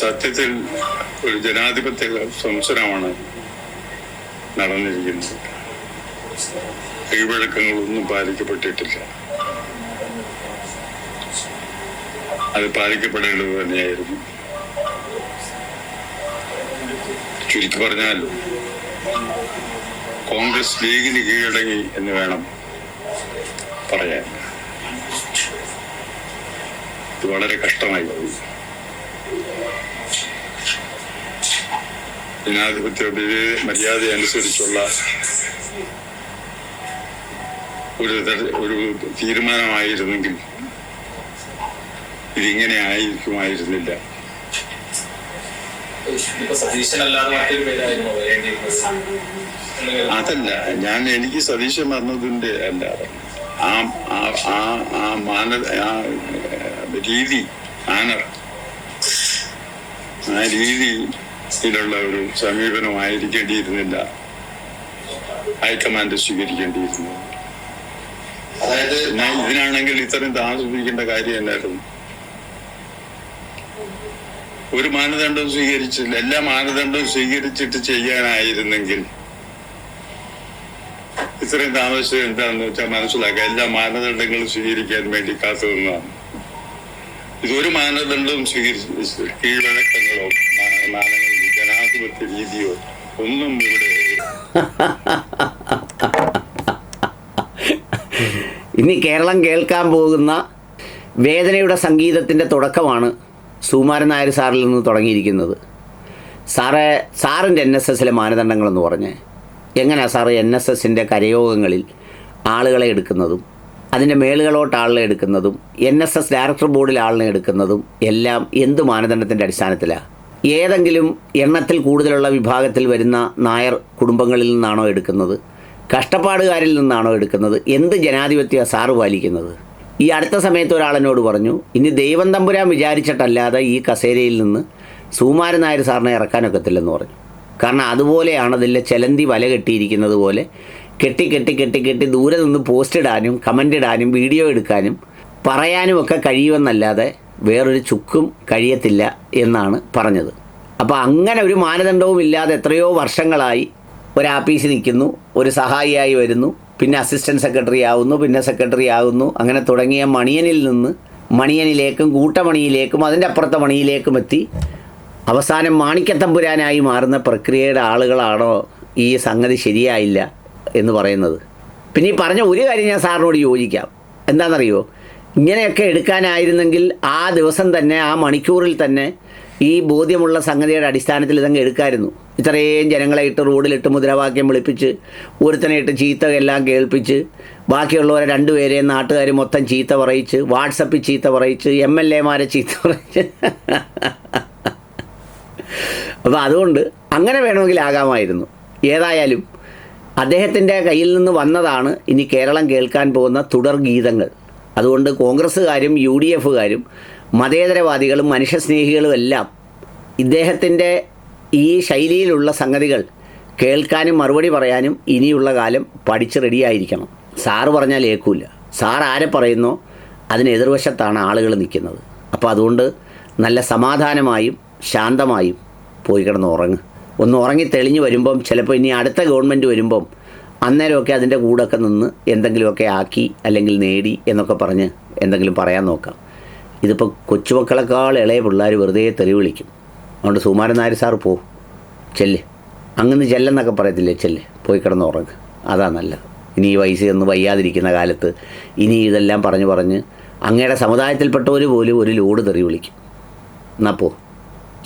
സത്യത്തിൽ ഒരു ജനാധിപത്യ സംസരമാണ് നടന്നിരിക്കുന്നത്. കീഴ്വഴക്കങ്ങളൊന്നും പാലിക്കപ്പെട്ടിട്ടില്ല. അത് പാലിക്കപ്പെടേണ്ടത് തന്നെയായിരുന്നു. ചുരുക്കി പറഞ്ഞാൽ കോൺഗ്രസ് ലീഗിന് കീഴടങ്ങി എന്ന് വേണം പറയാൻ. ഇത് വളരെ കഷ്ടമായി പോയി. ജനാധിപത്യ മര്യാദ അനുസരിച്ചുള്ള ഒരു തീരുമാനമായിരുന്നെങ്കിൽ ഇതിങ്ങനെ ആയിരിക്കുമായിരുന്നില്ല. അതല്ല, എനിക്ക് സതീശൻ വന്നതിന്റെ അല്ല, രീതിയിലുള്ള ഒരു സമീപനമായിരിക്കേണ്ടിയിരുന്നില്ല ഹൈക്കമാൻഡ് സ്വീകരിക്കേണ്ടിയിരുന്നത്. അതായത് ഇതിനാണെങ്കിൽ ഇത്രയും താമസിപ്പിക്കേണ്ട കാര്യം എന്നായിരുന്നു? ഒരു മാനദണ്ഡവും സ്വീകരിച്ചില്ല. എല്ലാ മാനദണ്ഡവും സ്വീകരിച്ചിട്ട് ചെയ്യാനായിരുന്നെങ്കിൽ ഇത്രയും താമസിച്ചത് എന്താണെന്ന് വെച്ചാൽ മനസ്സിലാക്കുക. എല്ലാ മാനദണ്ഡങ്ങളും സ്വീകരിക്കാൻ വേണ്ടി കാത്തു നിന്നതാണ്. ഇതൊരു മാനദണ്ഡവും സ്വീകരിച്ച് കീഴ്വഴക്കങ്ങളോ ജനാധിപത്യ രീതിയോ ഒന്നും ഇവിടെ. ഇനി കേരളം കേൾക്കാൻ പോകുന്ന വേദനയുടെ സംഗീതത്തിൻ്റെ തുടക്കമാണ് സുകുമാരൻ നായർ സാറിൽ നിന്ന് തുടങ്ങിയിരിക്കുന്നത്. സാറിൻ്റെ NSSലെ മാനദണ്ഡങ്ങളെന്ന് പറഞ്ഞ് എങ്ങനെയാണ് സാറ് NSSൻ്റെ കരയോഗങ്ങളിൽ ആളുകളെ എടുക്കുന്നതും അതിൻ്റെ മേളുകളോട്ട് ആളിനെ എടുക്കുന്നതും NSS ഡയറക്ടർ ബോർഡിൽ ആളിനെ എടുക്കുന്നതും എല്ലാം എന്ത് മാനദണ്ഡത്തിൻ്റെ അടിസ്ഥാനത്തിലാണ്? ഏതെങ്കിലും എണ്ണത്തിൽ കൂടുതലുള്ള വിഭാഗത്തിൽ വരുന്ന നായർ കുടുംബങ്ങളിൽ നിന്നാണോ എടുക്കുന്നത്? കഷ്ടപ്പാടുകാരിൽ നിന്നാണോ എടുക്കുന്നത്? എന്ത് ജനാധിപത്യമാണ് സാറ് പാലിക്കുന്നത്? ഈ അടുത്ത സമയത്ത് ഒരാളെന്നോട് പറഞ്ഞു, ഇനി ദൈവം തമ്പുരാൻ വിചാരിച്ചിട്ടല്ലാതെ ഈ കസേരയിൽ നിന്ന് സുകുമാരൻ നായർ സാറിനെ ഇറക്കാനൊക്കത്തില്ലെന്ന് പറഞ്ഞു. കാരണം അതുപോലെയാണ് അതിലെ ചെലന്തി വല കെട്ടിയിരിക്കുന്നത് പോലെ കെട്ടി ദൂരെ നിന്ന് പോസ്റ്റ് ഇടാനും കമൻ്റ് ഇടാനും വീഡിയോ എടുക്കാനും പറയാനും ഒക്കെ കഴിയുമെന്നല്ലാതെ വേറൊരു ചുക്കും കഴിയത്തില്ല എന്നാണ് പറഞ്ഞത്. അപ്പോൾ അങ്ങനെ ഒരു മാനദണ്ഡവും ഇല്ലാതെ എത്രയോ വർഷങ്ങളായി ഒരാപ്പീസിൽ നിൽക്കുന്നു, ഒരു സഹായിയായി വരുന്നു, പിന്നെ അസിസ്റ്റൻറ്റ് സെക്രട്ടറി ആവുന്നു, പിന്നെ സെക്രട്ടറി ആകുന്നു. അങ്ങനെ തുടങ്ങിയ മണിയനിൽ നിന്ന് മണിയനിലേക്കും കൂട്ടമണിയിലേക്കും അതിൻ്റെ അപ്പുറത്തെ മണിയിലേക്കും എത്തി അവസാനം മാണിക്യത്തമ്പുരാനായി മാറുന്ന പ്രക്രിയയുടെ ആളുകളാണോ ഈ സംഗതി ശരിയായില്ല എന്ന് പറയുന്നത്? പിന്നെ ഈ പറഞ്ഞ ഒരു കാര്യം ഞാൻ സാറിനോട് യോജിക്കാം. എന്താണെന്നറിയോ? ഇങ്ങനെയൊക്കെ എടുക്കാനായിരുന്നെങ്കിൽ ആ ദിവസം തന്നെ, ആ മണിക്കൂറിൽ തന്നെ ഈ ബോധ്യമുള്ള സംഗതിയുടെ അടിസ്ഥാനത്തിൽ ഇതങ്ങ് എടുക്കാമായിരുന്നു. ഇത്രയും ജനങ്ങളെ ഇട്ട് റോഡിലിട്ട് മുദ്രാവാക്യം വിളിപ്പിച്ച് ഒരുത്തനെ ഇട്ട് ചീത്ത എല്ലാം കേൾപ്പിച്ച് ബാക്കിയുള്ളവരെ രണ്ടുപേരെയും നാട്ടുകാർ മൊത്തം ചീത്ത പറയിച്ച് വാട്സപ്പിൽ ചീത്ത പറയിച്ച് MLAമാരെ ചീത്ത പറയിച്ച് അപ്പോൾ അതുകൊണ്ട് അങ്ങനെ വേണമെങ്കിൽ ആകാമായിരുന്നു. ഏതായാലും അദ്ദേഹത്തിൻ്റെ കയ്യിൽ നിന്ന് വന്നതാണ് ഇനി കേരളം കേൾക്കാൻ പോകുന്ന തുടർ ഗീതങ്ങൾ. അതുകൊണ്ട് കോൺഗ്രസ്സുകാരും UDFകാരും മതേതരവാദികളും മനുഷ്യസ്നേഹികളും എല്ലാം ഇദ്ദേഹത്തിൻ്റെ ഈ ശൈലിയിലുള്ള സംഗതികൾ കേൾക്കാനും മറുപടി പറയാനും ഇനിയുള്ള കാലം പഠിച്ച് റെഡിയായിരിക്കണം. സാറ് പറഞ്ഞാൽ ഏൽക്കൂല. സാർ ആരെ പറയുന്നോ അതിന് എതിർവശത്താണ് ആളുകൾ നിൽക്കുന്നത്. അപ്പോൾ അതുകൊണ്ട് നല്ല സമാധാനമായും ശാന്തമായും പോയി കിടന്ന് ഉറങ്ങും. ഒന്ന് ഉറങ്ങി തെളിഞ്ഞ് വരുമ്പം ചിലപ്പോൾ ഇനി അടുത്ത ഗവൺമെൻറ് വരുമ്പം അന്നേരമൊക്കെ അതിൻ്റെ കൂടെയൊക്കെ നിന്ന് എന്തെങ്കിലുമൊക്കെ ആക്കി അല്ലെങ്കിൽ നേടി എന്നൊക്കെ പറഞ്ഞ് എന്തെങ്കിലും പറയാൻ നോക്കാം. ഇതിപ്പോൾ കൊച്ചുമക്കളെക്കാൾ ഇളയ പിള്ളേർ വെറുതെ തെറി വിളിക്കും. അതുകൊണ്ട് സുകുമാരൻ നായർ സാർ ചെല്ല്, അങ്ങനെ ചെല്ലെന്നൊക്കെ പറയത്തില്ലേ, ചെല്ല്, പോയി കിടന്ന് ഉറങ്ങുക. അതാ നല്ലത്. ഇനി ഈ വയസ്സൊന്നും വയ്യാതിരിക്കുന്ന കാലത്ത് ഇനി ഇതെല്ലാം പറഞ്ഞ് അങ്ങയുടെ സമുദായത്തിൽപ്പെട്ടവർ പോലും ഒരു ലോഡ് തെറി വിളിക്കും. എന്നാൽ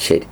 ശരി.